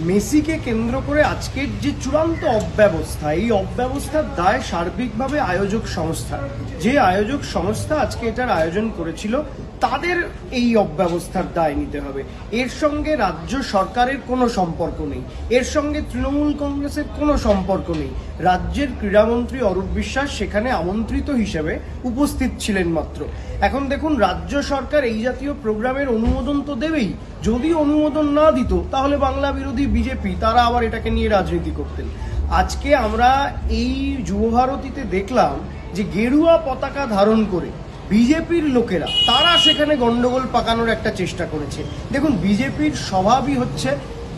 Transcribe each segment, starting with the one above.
মেসিকে কেন্দ্র করে আজকের যে চূড়ান্ত অব্যবস্থা, এই অব্যবস্থার দায় সার্বিকভাবে আয়োজক সংস্থা। যে আয়োজক সংস্থা আজকে এটার আয়োজন করেছিল তাদের এই অব্যবস্থার দায় নিতে হবে। এর সঙ্গে রাজ্য সরকারের কোনো সম্পর্ক নেই, এর সঙ্গে তৃণমূল কংগ্রেসের কোনো সম্পর্ক নেই। রাজ্যের ক্রীড়ামন্ত্রী অরূপ বিশ্বাস সেখানে আমন্ত্রিত হিসেবে উপস্থিত ছিলেন মাত্র। এখন দেখুন, রাজ্য সরকার এই জাতীয় প্রোগ্রামের অনুমোদন তো দেবেই, যদি অনুমোদন না দিত তাহলে বাংলা বিরোধী বিজেপি তারা আবার এটাকে নিয়ে রাজনীতি করতেন। আজকে আমরা এই যুবভারতীতে দেখলাম যে গেরুয়া পতাকা ধারণ করে বিজেপির লোকেরা তারা সেখানে গন্ডগোল পাকানোর একটা চেষ্টা করেছে। দেখুন, বিজেপির স্বভাবই হচ্ছে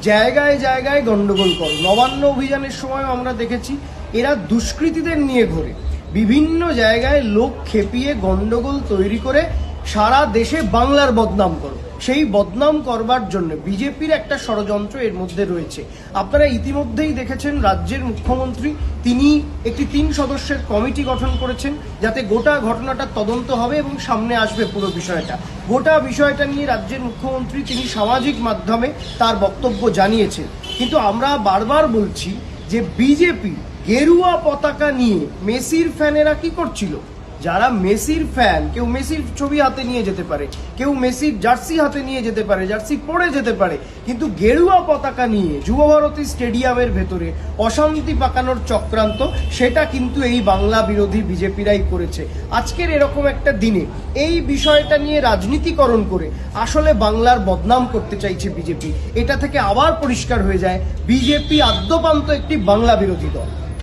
জায়গায় জায়গায় গন্ডগোল করো। নবান্ন অভিযানের সময় আমরা দেখেছি এরা দুষ্কৃতীদের নিয়ে ঘোরে, বিভিন্ন জায়গায় লোক খেপিয়ে গন্ডগোল তৈরি করে সারা দেশে বাংলার বদনাম করো। সেই বদনাম করবার জন্য বিজেপির একটা ষড়যন্ত্র এর মধ্যে রয়েছে। আপনারা ইতিমধ্যেই দেখেছেন রাজ্যের মুখ্যমন্ত্রী তিনি একটি 3 সদস্যের কমিটি গঠন করেছেন, যাতে গোটা ঘটনাটা তদন্ত হবে এবং সামনে আসবে পুরো বিষয়টা। গোটা বিষয়টা নিয়ে রাজ্যের মুখ্যমন্ত্রী তিনি সামাজিক মাধ্যমে তার বক্তব্য জানিয়েছেন। কিন্তু আমরা বারবার বলছি যে বিজেপি গেরুয়া পতাকা নিয়ে মেসির ফ্যানেরা কি করছিল? যারা মেসির ফ্যান, কেউ মেসির ছবি হাতে নিয়ে যেতে পারে, কেউ মেসির জার্সি হাতে নিয়ে যেতে পারে, জার্সি পরে যেতে পারে, কিন্তু গেরুয়া পতাকা নিয়ে যুবভারতী স্টেডিয়ামের ভেতরে অশান্তি পাকানোর চক্রান্ত সেটা কিন্তু এই বাংলা বিরোধী বিজেপিরাই করেছে। আজকের এরকম একটা দিনে এই বিষয়টা নিয়ে রাজনীতিকরণ করে আসলে বাংলার বদনাম করতে চাইছে বিজেপি। এটা থেকে আবার পরিষ্কার হয়ে যায় বিজেপি আদ্যপান্ত একটি বাংলা বিরোধী দল।